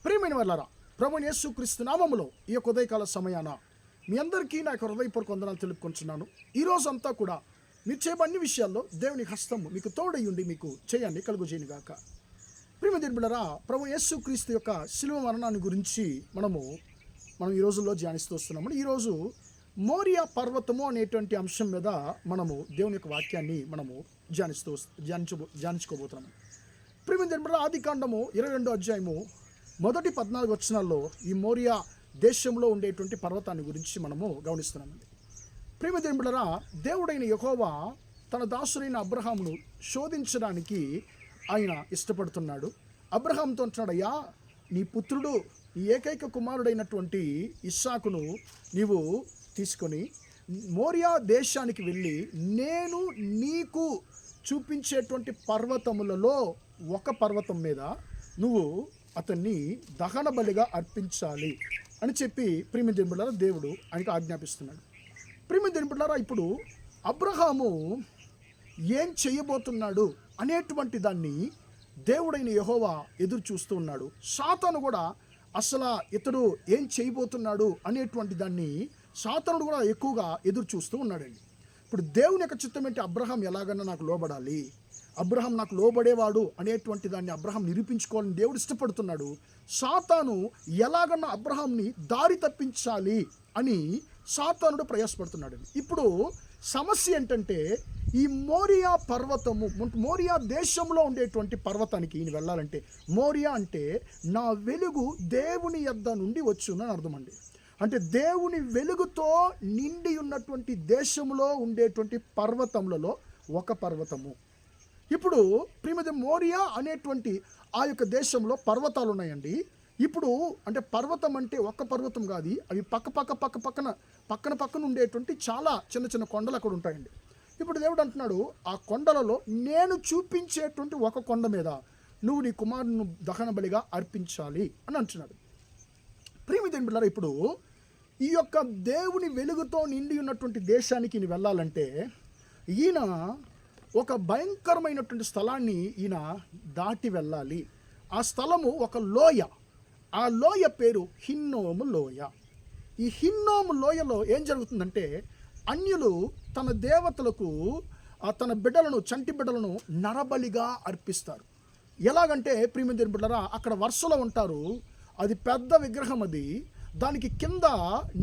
ప్రియమైన వాళ్ళారా, ప్రభువైన యేసుక్రీస్తు నామములో ఈ యొక్క ఉదయకాల సమయాన మీ అందరికీ నా యొక్క హృదయపూర్వక వందనాలు తెలుపుకుంటున్నాను. ఈ రోజు అంతా కూడా మీరు చేయబడిన అన్ని విషయాల్లో దేవుని హస్తము మీకు తోడయ్యుండి మీకు చేయండి కలుగుజేయను గాక. ప్రియమైన బిడ్డలారా, ప్రభువైన యేసుక్రీస్తు యొక్క శిలువ మరణాన్ని గురించి మనం ఈ రోజుల్లో ధ్యానిస్తూ వస్తున్నాము. ఈరోజు మోరియా పర్వతము అనేటువంటి అంశం మీద మనము దేవుని యొక్క వాక్యాన్ని మనము ధ్యానించుకోబోతున్నాము. ప్రియమైన బిడ్డలారా, ఆదికాండము 22వ అధ్యాయము మొదటి 14 వచనాల్లో ఈ మోరియా దేశంలో ఉండేటువంటి పర్వతాన్ని గురించి మనము గమనిస్తున్నామండి. ప్రియమైన బిడ్డలారా, దేవుడైన యెహోవా తన దాసుడైన అబ్రహామును శోధించడానికి ఆయన ఇష్టపడుతున్నాడు. అబ్రహాంతో అంటున్నాడయ్యా, నీ పుత్రుడు నీ ఏకైక కుమారుడైనటువంటి ఇస్సాకును నీవు తీసుకొని మోరియా దేశానికి వెళ్ళి నేను నీకు చూపించేటువంటి పర్వతములలో ఒక పర్వతం మీద నువ్వు అతన్ని దహన బలిగా అర్పించాలి అని చెప్పి ప్రియమైన బిడ్డలారా దేవుడు ఆయనకు ఆజ్ఞాపిస్తున్నాడు. ప్రియమైన బిడ్డలారా, ఇప్పుడు అబ్రహాము ఏం చేయబోతున్నాడు అనేటువంటి దాన్ని దేవుడైన యెహోవా ఎదురు చూస్తూ ఉన్నాడు. సాతాను కూడా అసలు ఇతడు ఏం చేయబోతున్నాడు అనేటువంటి దాన్ని సాతానుడు కూడా ఎక్కువగా ఎదురు చూస్తూ ఉన్నాడండి. ఇప్పుడు దేవుని యొక్క చిత్తం ఏంటి? అబ్రహాం ఎలాగన్నా నాకు లోబడాలి, అబ్రహాం నాకు లోబడేవాడు అనేటువంటి దాన్ని అబ్రహాం నిరూపించుకోవాలని దేవుడు ఇష్టపడుతున్నాడు. సాతాను ఎలాగన్నా అబ్రహాంని దారి తప్పించాలి అని సాతానుడు ప్రయాసపడుతున్నాడు. ఇప్పుడు సమస్య ఏంటంటే ఈ మోరియా పర్వతము, మోరియా దేశంలో ఉండేటువంటి పర్వతానికి ఈయన వెళ్ళాలంటే, మోరియా అంటే నా వెలుగు దేవుని యొద్ద నుండి వచ్చునని అర్థం అండి. అంటే దేవుని వెలుగుతో నిండి ఉన్నటువంటి దేశంలో ఉండేటువంటి పర్వతములలో ఒక పర్వతము. ఇప్పుడు ప్రియమైన మోరియా అనేటువంటి ఆ యొక్క దేశంలో పర్వతాలు ఉన్నాయండి. ఇప్పుడు అంటే పర్వతం అంటే ఒక్క పర్వతం కాదు, అవి పక్కన ఉండేటువంటి చాలా చిన్న చిన్న కొండలు అక్కడ ఉంటాయండి. ఇప్పుడు దేవుడు అంటున్నాడు, ఆ కొండలలో నేను చూపించేటువంటి ఒక కొండ మీద నువ్వు నీ కుమారుని దహన బలిగా అర్పించాలి అని అంటున్నాడు. ప్రియమైన బిడ్డలారా, ఇప్పుడు ఈ యొక్క దేవుని వెలుగుతో నిండి ఉన్నటువంటి దేశానికి ఈయన వెళ్ళాలంటే ఈయన ఒక భయంకరమైనటువంటి స్థలాన్ని ఈయన దాటి వెళ్ళాలి. ఆ స్థలము ఒక లోయ. ఆ లోయ పేరు హిన్నోము లోయ. ఈ హిన్నోము లోయలో ఏం జరుగుతుందంటే అన్యులు తన దేవతలకు తన బిడ్డలను, చంటి బిడ్డలను నరబలిగా అర్పిస్తారు. ఎలాగంటే ప్రియమైన బిడ్డలారా, అక్కడ వరుసలో ఉంటారు, అది పెద్ద విగ్రహం, అది దానికి కింద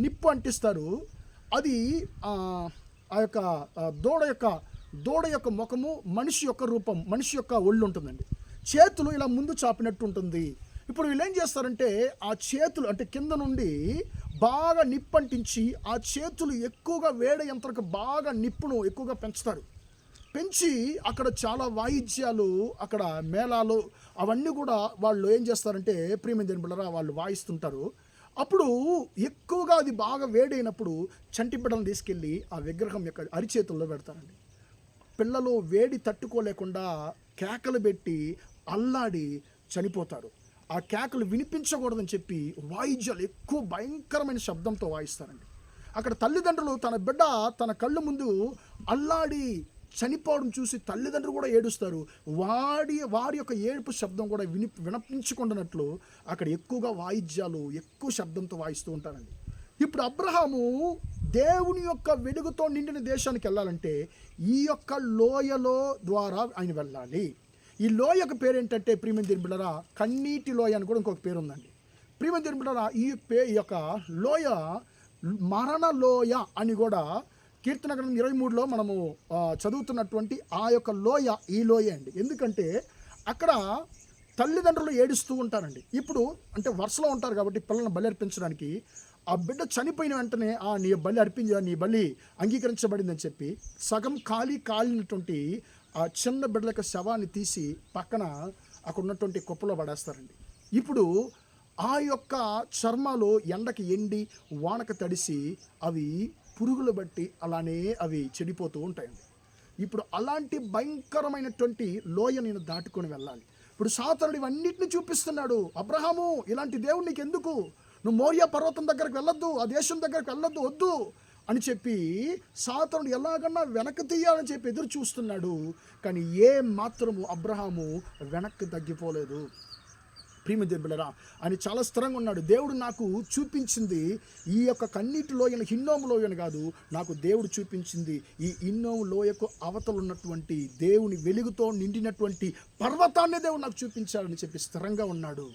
నిప్పు అంటిస్తారు. అది ఆ యొక్క దూడ యొక్క ముఖము, మనిషి యొక్క రూపం, మనిషి యొక్క ఒళ్ళు ఉంటుందండి. చేతులు ఇలా ముందు చాపినట్టు ఉంటుంది. ఇప్పుడు వీళ్ళు ఏం చేస్తారంటే ఆ చేతులు అంటే కింద నుండి బాగా నిప్పు అంటించి ఆ చేతులు ఎక్కువగా వేడయంతరకు బాగా నిప్పును ఎక్కువగా పెంచి అక్కడ చాలా వాయిద్యాలు, అక్కడ మేళాలు అవన్నీ కూడా వాళ్ళు ఏం చేస్తారంటే ప్రియమైన బిడ్డలారా వాళ్ళు వాయిస్తుంటారు. అప్పుడు ఎక్కువగా అది బాగా వేడైనప్పుడు చంటి బిడ్డలను తీసుకెళ్ళి ఆ విగ్రహం యొక్క అరిచేతుల్లో పెడతారండి. పిల్లలు వేడి తట్టుకోలేకుండా కేకలు పెట్టి అల్లాడి చనిపోతారు. ఆ కేకలు వినిపించకూడదని చెప్పి వాయిద్యాలు ఎక్కువ భయంకరమైన శబ్దంతో వాయిస్తారండి. అక్కడ తల్లిదండ్రులు తన బిడ్డ తన కళ్ళు ముందు అల్లాడి చనిపోవడం చూసి తల్లిదండ్రులు కూడా ఏడుస్తారు. వారి యొక్క ఏడుపు శబ్దం కూడా వినిపించుకుంటున్నట్లు అక్కడ ఎక్కువగా వాయిద్యాలు ఎక్కువ శబ్దంతో వాయిస్తూ ఉంటారండి. ఇప్పుడు అబ్రహాము దేవుని యొక్క వెలుగుతో నిండిన దేశానికి వెళ్ళాలంటే ఈ యొక్క లోయలో ద్వారా ఆయన వెళ్ళాలి. ఈ లోయకు పేరు ఏంటంటే ప్రియమైన బిడ్డలారా, కన్నీటి లోయ అని కూడా ఇంకొక పేరు ఉందండి. ప్రియమైన బిడ్డలారా, ఈ యొక్క లోయ మరణ లోయ అని కూడా కీర్తన గ్రంథం 23లో మనము చదువుతున్నటువంటి ఆ యొక్క లోయ ఈ లోయ అండి. ఎందుకంటే అక్కడ తల్లిదండ్రులు ఏడుస్తూ ఉంటారండి. ఇప్పుడు అంటే వరుసలో ఉంటారు కాబట్టి పిల్లలను బలి అర్పించడానికి ఆ బిడ్డ చనిపోయిన వెంటనే నీ బలి అంగీకరించబడిందని చెప్పి సగం కాలినటువంటి ఆ చిన్న బిడ్డల యొక్క శవాన్ని తీసి పక్కన అక్కడ ఉన్నటువంటి కుప్పలో పడేస్తారండి. ఇప్పుడు ఆ యొక్క చర్మాలు ఎండకి ఎండి వానక తడిసి అవి పురుగులు బట్టి అలానే అవి చెడిపోతూ ఉంటాయండి. ఇప్పుడు అలాంటి భయంకరమైనటువంటి లోయ నేను దాటుకొని వెళ్ళాలి. ఇప్పుడు సాతానుడు ఇవన్నిటిని చూపిస్తున్నాడు. అబ్రహాము, ఇలాంటి దేవుడు నీకు ఎందుకు? నువ్వు మోరియా పర్వతం దగ్గరకు వెళ్ళొద్దు, ఆ దేశం దగ్గరకు వెళ్ళొద్దు, వద్దు అని చెప్పి సాతానుడు ఎలాగన్నా వెనక్కి తీయాలని చెప్పి ఎదురు చూస్తున్నాడు. కానీ ఏ మాత్రము అబ్రహాము వెనక్కి తగ్గిపోలేదు. ప్రియమైన బిడ్డలారా, ఆయన చాలా స్థిరంగా ఉన్నాడు. దేవుడు నాకు చూపించింది ఈ యొక్క కన్నీటి లోయను, హిన్నోము లోయను కాదు, నాకు దేవుడు చూపించింది ఈ హిన్నోము లోయకు అవతల ఉన్నటువంటి దేవుని వెలుగుతో నిండినటువంటి పర్వతాన్నే దేవుడు నాకు చూపించాడని చెప్పి స్థిరంగా ఉన్నాడు.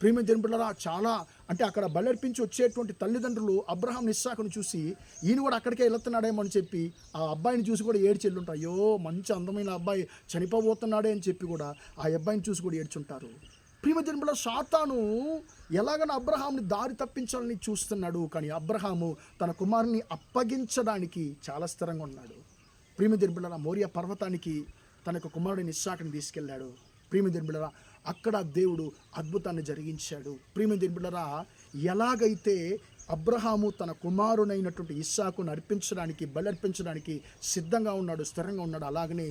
ప్రియమైన దేవుని బిడ్డలారా, చాలా అంటే అక్కడ బలర్పించి వచ్చేటువంటి తల్లిదండ్రులు అబ్రహాం ఇస్సాకును చూసి ఈయన కూడా అక్కడికే వెళ్తున్నాడేమో అని చెప్పి ఆ అబ్బాయిని చూసి కూడా ఏడ్చెళ్ళుంటారు. అయ్యో మంచి అందమైన అబ్బాయి చనిపోబోతున్నాడే అని చెప్పి కూడా ఆ అబ్బాయిని చూసి కూడా ఏడ్చుంటారు. ప్రియమైన దేవుని బిడ్డలారా, సాతాను ఎలాగైనా అబ్రహాంని దారి తప్పించాలని చూస్తున్నాడు. కానీ అబ్రహాము తన కుమారుని అప్పగించడానికి చాలా స్థిరంగా ఉన్నాడు. ప్రియమైన దేవుని బిడ్డలారా, మోరియా పర్వతానికి తన యొక్క కుమారుడిని ఇస్సాకుని తీసుకెళ్ళాడు. ప్రియమైన దేవుని బిడ్డలారా, అక్కడ దేవుడు అద్భుతాన్ని జరిగించాడు. ప్రియమైన దేవుని బిడ్డలారా, ఎలాగైతే అబ్రహాము తన కుమారునైనటువంటి ఇస్సాకును అర్పించడానికి, బలర్పించడానికి సిద్ధంగా ఉన్నాడు, స్థిరంగా ఉన్నాడు, అలాగనే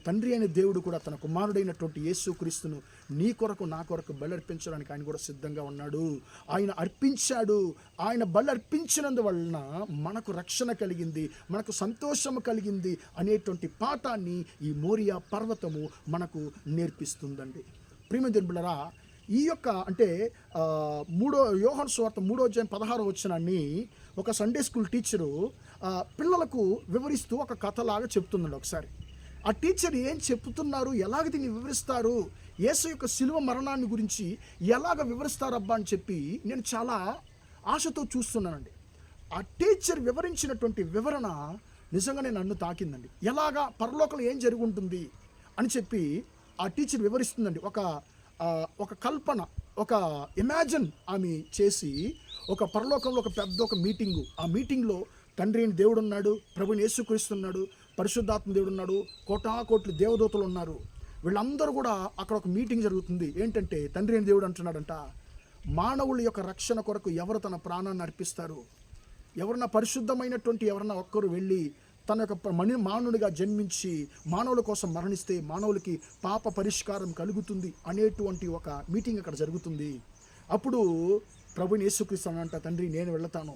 తండ్రి అయిన దేవుడు కూడా తన కుమారుడైనటువంటి యేసుక్రీస్తును నీ కొరకు నా కొరకు బలర్పించడానికి ఆయన కూడా సిద్ధంగా ఉన్నాడు. ఆయన అర్పించాడు. ఆయన బలర్పించినందువలన మనకు రక్షణ కలిగింది, మనకు సంతోషము కలిగింది అనేటువంటి పాఠాన్ని ఈ మోరియా పర్వతము మనకు నేర్పిస్తుందండి. ప్రియమైన దేవుని బిడ్డలారా, ఈ యొక్క అంటే యోహాను సువార్త 3:16 ఒక సండే స్కూల్ టీచరు పిల్లలకు వివరిస్తూ ఒక కథలాగా చెప్తుందండి. ఒకసారి ఆ టీచర్ ఏం చెప్తున్నారు, ఎలాగ దీన్ని వివరిస్తారు, యేసు యొక్క శిలువ మరణాన్ని గురించి ఎలాగ వివరిస్తారబ్బా అని చెప్పి నేను చాలా ఆశతో చూస్తున్నానండి. ఆ టీచర్ వివరించినటువంటి వివరణ నిజంగానే నన్ను తాకిందండి. ఎలాగా పరలోకంలో ఏం జరిగి ఉంటుంది అని చెప్పి ఆ టీచర్ వివరిస్తుందండి. ఒక కల్పన, ఒక ఇమాజిన్ ఆమె చేసి ఒక పరలోకంలో ఒక పెద్ద మీటింగు, ఆ మీటింగ్లో తండ్రి అయిన దేవుడు ఉన్నాడు, ప్రభుని యేసుక్రీస్తు ఉన్నాడు, పరిశుద్ధాత్మ దేవుడు ఉన్నాడు, కోటాకోట్లు దేవదూతలు ఉన్నారు. వీళ్ళందరూ కూడా అక్కడ ఒక మీటింగ్ జరుగుతుంది. ఏంటంటే తండ్రి అయిన దేవుడు అంటున్నాడంట, మానవుల యొక్క రక్షణ కొరకు ఎవరు తన ప్రాణాన్ని అర్పిస్తారు, ఎవరన్నా పరిశుద్ధమైనటువంటి ఎవరన్నా ఒక్కరు వెళ్ళి తన యొక్క మానవుడిగా జన్మించి మానవుల కోసం మరణిస్తే మానవులకి పాప పరిష్కారం కలుగుతుంది అనేటువంటి ఒక మీటింగ్ అక్కడ జరుగుతుంది. అప్పుడు ప్రభుని యేసుక్రీస్తు అంట, తండ్రి నేను వెళ్తాను,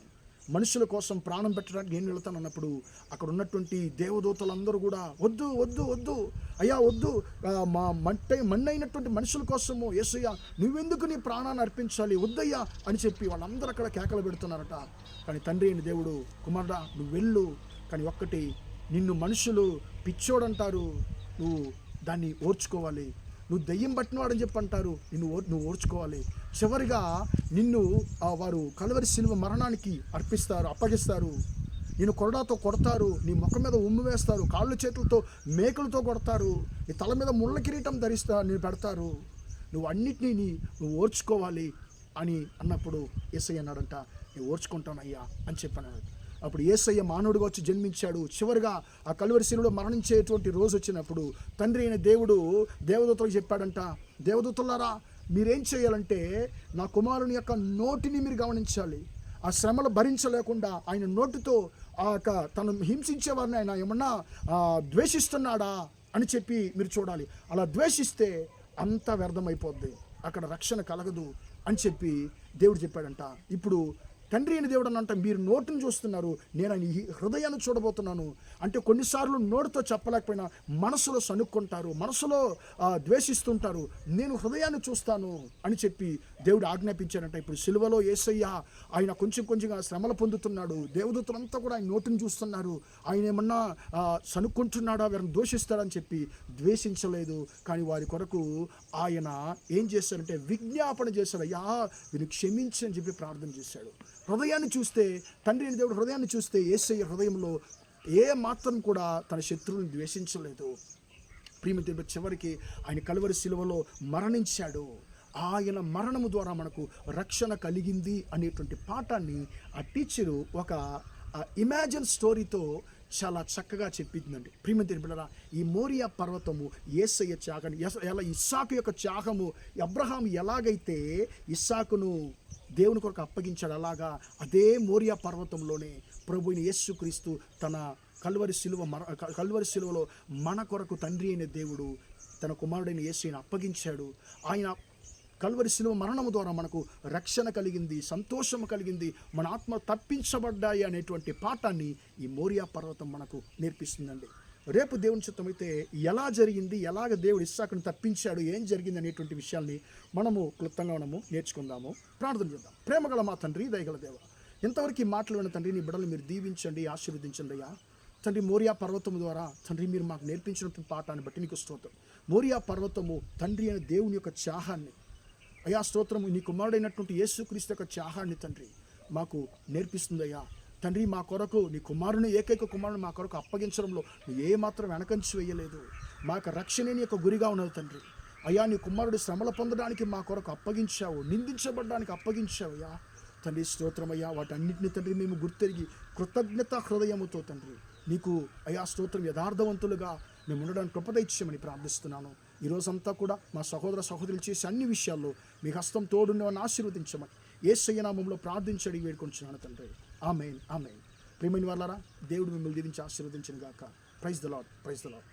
మనుషుల కోసం ప్రాణం పెట్టడానికి నేను వెళ్తాను అన్నప్పుడు అక్కడ ఉన్నటువంటి దేవదూతలందరూ కూడా వద్దు వద్దు వద్దు అయ్యా వద్దు, మా మన్నైనటువంటి మనుషుల కోసము యేసయ్య నువ్వెందుకు నీ ప్రాణాన్ని అర్పించాలి, వద్దయ్యా అని చెప్పి వాళ్ళందరూ అక్కడ కేకలు పెడుతున్నారట. కానీ తండ్రి అయిన దేవుడు, కుమారుడా నువ్వు వెళ్ళు, కానీ ఒక్కటి, నిన్ను మనుషులు పిచ్చోడంటారు, నువ్వు దాన్ని ఓర్చుకోవాలి, నువ్వు దెయ్యం పట్టినవాడని చెప్పి అంటారు, నువ్వు ఓర్చుకోవాలి. చివరిగా నిన్ను వారు కలువరి శిలువ మరణానికి అప్పగిస్తారు, నిన్ను కొరడాతో కొడతారు, నీ ముఖం మీద ఉమ్ము వేస్తారు, కాళ్ళు చేతులతో మేకులతో కొడతారు, నీ తల మీద ముళ్ళ కిరీటం నేను పెడతారు, నువ్వు అన్నిటినీ నువ్వు ఓర్చుకోవాలి అని అన్నప్పుడు యేసయ్య అన్నాడంట, నేను ఓర్చుకుంటానయ్యా అని చెప్పాను. అప్పుడు యేసయ్య మానవుడిగా వచ్చి జన్మించాడు. చివరిగా ఆ కలువరి శిలువలో మరణించేటువంటి రోజు వచ్చినప్పుడు తండ్రి అయిన దేవుడు దేవదూతలకు చెప్పాడంట, దేవదూతలారా మీరేం చేయాలంటే నా కుమారుని యొక్క నోటిని మీరు గమనించాలి. ఆ శ్రమలు భరించలేకుండా ఆయన నోటితో ఆ యొక్క తను హింసించేవారిని ఆయన ఏమన్నా ద్వేషిస్తున్నాడా అని చెప్పి మీరు చూడాలి. అలా ద్వేషిస్తే అంతా వ్యర్థమైపోద్ది, అక్కడ రక్షణ కలగదు అని చెప్పి దేవుడు చెప్పాడంట. ఇప్పుడు తండ్రి అయిన దేవుడు అనంట, మీరు నోటిని చూస్తున్నారు, నేను ఆయన హృదయాన్ని చూడబోతున్నాను అంటే కొన్నిసార్లు నోటితో చెప్పలేకపోయినా మనసులో సనుక్కుంటారు, మనసులో ద్వేషిస్తుంటారు, నేను హృదయాన్ని చూస్తాను అని చెప్పి దేవుడు ఆజ్ఞాపించాడంట. ఇప్పుడు సిలువలో యేసయ్య ఆయన కొంచెంగా శ్రమలు పొందుతున్నాడు, దేవదూతలంతా కూడా ఆయన నోటిని చూస్తున్నారు, ఆయన ఏమన్నా సనుక్కుంటున్నాడా, వీరిని దోషిస్తాడని చెప్పి ద్వేషించలేదు. కానీ వారి కొరకు ఆయన ఏం చేశాడంటే విజ్ఞాపన చేశాడు, అయ్యా వీరిని క్షమించి అని చెప్పి ప్రార్థన చేశాడు. హృదయాన్ని చూస్తే, తండ్రి అయిన దేవుడు హృదయాన్ని చూస్తే యేసయ్య హృదయంలో ఏ మాత్రం కూడా తన శత్రువుని ద్వేషించలేదు. ప్రియమైన దేవుడు చివరికి ఆయన కలువరి శిలువలో మరణించాడు. ఆయన మరణము ద్వారా మనకు రక్షణ కలిగింది అనేటువంటి పాఠాన్ని ఆ టీచరు ఒక ఇమాజిన్ స్టోరీతో చాలా చక్కగా చెప్పిందండి. ప్రియమైన దేవుని బిడ్డలారా, ఈ మోరియా పర్వతము యేసయ్య త్యాగాన్ని, ఇస్సాకు యొక్క త్యాగము, అబ్రహాము ఎలాగైతే ఇస్సాకును దేవుని కొరకు అప్పగించాడు, అలాగా అదే మోరియా పర్వతంలోనే ప్రభువైన యేసుక్రీస్తు తన కలువరి శిలువలో మన కొరకు తండ్రి అయిన దేవుడు తన కుమారుడైన యేసుని అప్పగించాడు. ఆయన కలువరి శిలువ మరణము ద్వారా మనకు రక్షణ కలిగింది, సంతోషము కలిగింది, మన ఆత్మ తప్పించబడ్డాయి అనేటువంటి పాఠాన్ని ఈ మోరియా పర్వతం మనకు నేర్పిస్తుందండి. రేపు దేవుని చిత్తమైతే ఎలా జరిగింది, ఎలాగ దేవుడు ఇస్సాకును తప్పించాడు, ఏం జరిగింది అనేటువంటి విషయాల్ని మనము క్లుప్తంగా నేర్చుకుందాము. ప్రార్థన చేద్దాం. ప్రేమగల మా తండ్రి, దయగల దేవ, ఇంతవరకు ఈ మాటలు విన్న తండ్రి, నీ బిడ్డలు మీరు దీవించండి, ఆశీర్వదించండి అయ్యా. తండ్రి, మోరియా పర్వతము ద్వారా తండ్రి మీరు మాకు నేర్పించిన పాఠాన్ని బట్టి నీకు స్తోత్రం. మోరియా పర్వతము తండ్రి అయిన దేవుని యొక్క త్యాగాన్ని అయ్యా, స్తోత్రము, నీ కుమారుడైనటువంటి యేసుక్రీస్తు యొక్క త్యాగాన్ని తండ్రి మాకు నేర్పిస్తుందయ్యా. తండ్రి, మా కొరకు నీ కుమారుని, ఏకైక కుమారుని మా కొరకు అప్పగించడంలో నువ్వు ఏమాత్రం వెనకంచి వేయలేదు. మా యొక్క రక్షణే నీ యొక్క గురిగా ఉన్నది తండ్రి. అయ్యా, నీ కుమారుడు శ్రమలు పొందడానికి మా కొరకు అప్పగించావు, నిందించబడడానికి అప్పగించావు అయ్యా. తండ్రి స్తోత్రమయ్యా, వాటన్నిటిని తండ్రి మేము గుర్తెరిగి కృతజ్ఞత హృదయముతో తండ్రి నీకు అయ్యా స్తోత్రం యథార్థవంతులుగా మేము ఉండడానికి కృపద ఇచ్చామని ప్రార్థిస్తున్నాను. ఈరోజంతా కూడా మా సహోదర సహోదరులు చేసే అన్ని విషయాల్లో మీ హస్తం తోడున్నవని ఆశీర్వదించమని యేసయ్య నామములో ప్రార్థించడి వేడుకొంచున్నాను తండ్రి. ఆమేన్, ఆమేన్. ప్రియమైన వాళ్ళారా, దేవుడు మిమ్మల్ని దీవించి ఆశీర్వదించిన గాక. Praise the Lord, praise the lord.